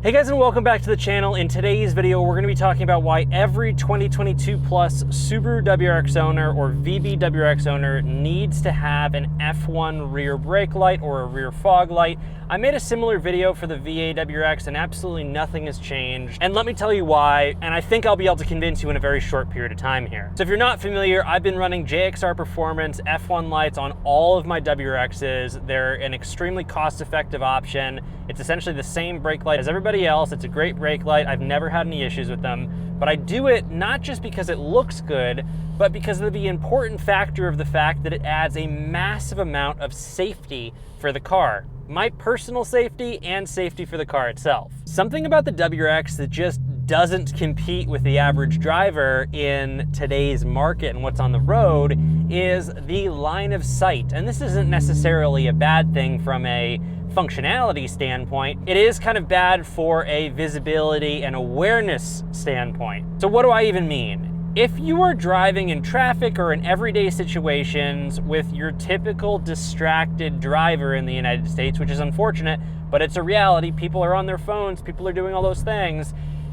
Hey guys, and welcome back to the channel. In today's video, we're going to be talking about why every 2022 plus Subaru WRX owner or VB WRX owner needs to have an F1 rear brake light or a rear fog light. I made a similar video for the VA WRX and absolutely nothing has changed. And let me tell you why, and I think I'll be able to convince you in a very short period of time here. So if you're not familiar, I've been running JXR Performance F1 lights on all of my WRXs. They're an extremely cost-effective option. It's essentially the same brake light as everybody else. It's a great brake light. I've never had any issues with them, but I do it not just because it looks good, but because of the important factor of the fact that it adds a massive amount of safety for the car. My personal safety and safety for the car itself. Something about the WRX that just doesn't compete with the average driver in today's market and what's on the road is the line of sight. And this isn't necessarily a bad thing from a functionality standpoint. It is kind of bad for a visibility and awareness standpoint. So what do I even mean? If you are driving in traffic or in everyday situations with your typical distracted driver in the United States, which is unfortunate, but it's a reality, people are on their phones, people are doing all those things,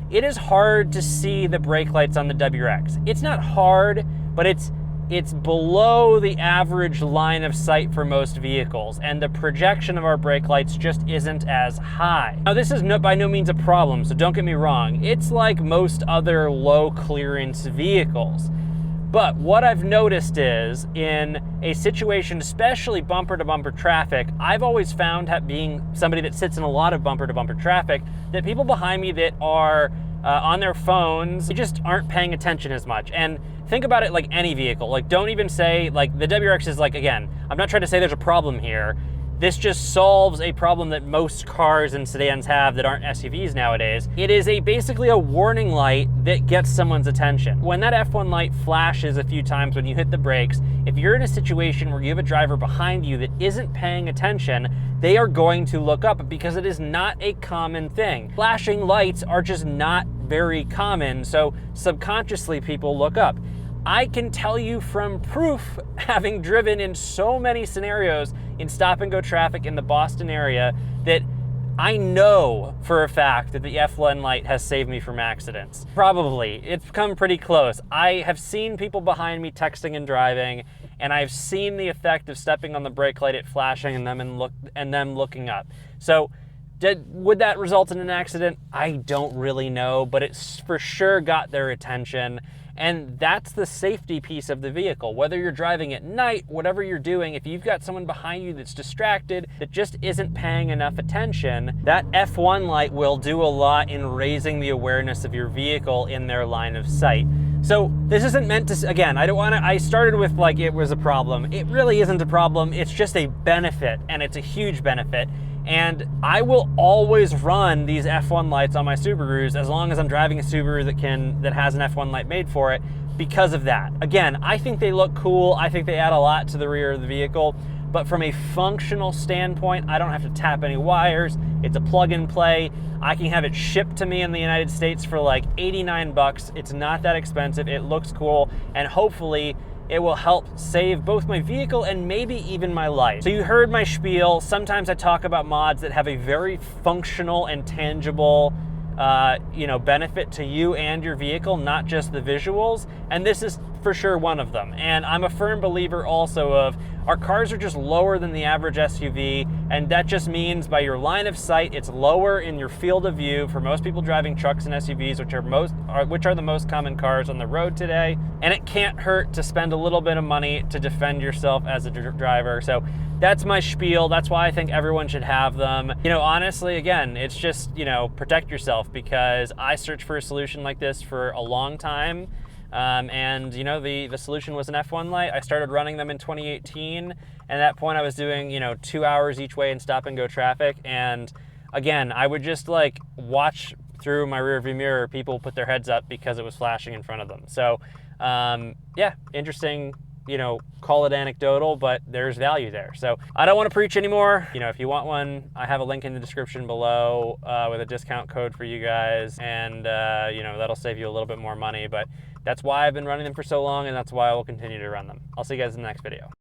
it is hard to see the brake lights on the WRX. It's not hard, but it's below the average line of sight for most vehicles, and the projection of our brake lights just isn't as high. Now, this is by no means a problem, so don't get me wrong. It's like most other low clearance vehicles. But what I've noticed is in a situation, especially bumper to bumper traffic, I've always found, being somebody that sits in a lot of bumper to bumper traffic, that people behind me that are on their phones, they just aren't paying attention as much. And think about it like any vehicle. Like, don't even say, like, the WRX is like, again, I'm not trying to say there's a problem here. This just solves a problem that most cars and sedans have that aren't SUVs nowadays. It is basically a warning light that gets someone's attention. When that F1 light flashes a few times when you hit the brakes, if you're in a situation where you have a driver behind you that isn't paying attention, they are going to look up because it is not a common thing. Flashing lights are just not very common, so subconsciously people look up. I can tell you from proof, having driven in so many scenarios in stop and go traffic in the Boston area, that I know for a fact that the F1 light has saved me from accidents. Probably, it's come pretty close. I have seen people behind me texting and driving, and I've seen the effect of stepping on the brake light, it flashing, and them looking up. So, would that result in an accident? I don't really know, but it's for sure got their attention. And that's the safety piece of the vehicle. Whether you're driving at night, whatever you're doing, if you've got someone behind you that's distracted, that just isn't paying enough attention, that F1 light will do a lot in raising the awareness of your vehicle in their line of sight. So this isn't meant to, again, I started with like it was a problem. It really isn't a problem. It's just a benefit, and it's a huge benefit. And I will always run these F1 lights on my Subarus as long as I'm driving a Subaru that has an F1 light made for it because of that. Again, I think they look cool. I think they add a lot to the rear of the vehicle. But from a functional standpoint, I don't have to tap any wires. It's a plug and play. I can have it shipped to me in the United States for like 89 bucks. It's not that expensive. It looks cool. And hopefully it will help save both my vehicle and maybe even my life. So you heard my spiel. Sometimes I talk about mods that have a very functional and tangible benefit to you and your vehicle, not just the visuals. And this is for sure one of them. And I'm a firm believer also of our cars are just lower than the average SUV. And that just means by your line of sight, it's lower in your field of view for most people driving trucks and SUVs, which are the most common cars on the road today. And it can't hurt to spend a little bit of money to defend yourself as a driver. So that's my spiel. That's why I think everyone should have them. Honestly, again, it's just, protect yourself, because I searched for a solution like this for a long time. And the solution was an F1 light. I started running them in 2018. And at that point I was doing, 2 hours each way in stop and go traffic. And again, I would just like watch through my rearview mirror, people put their heads up because it was flashing in front of them. So, yeah, interesting, call it anecdotal, but there's value there. So I don't want to preach anymore. If you want one, I have a link in the description below with a discount code for you guys. And, that'll save you a little bit more money, but that's why I've been running them for so long, and that's why I will continue to run them. I'll see you guys in the next video.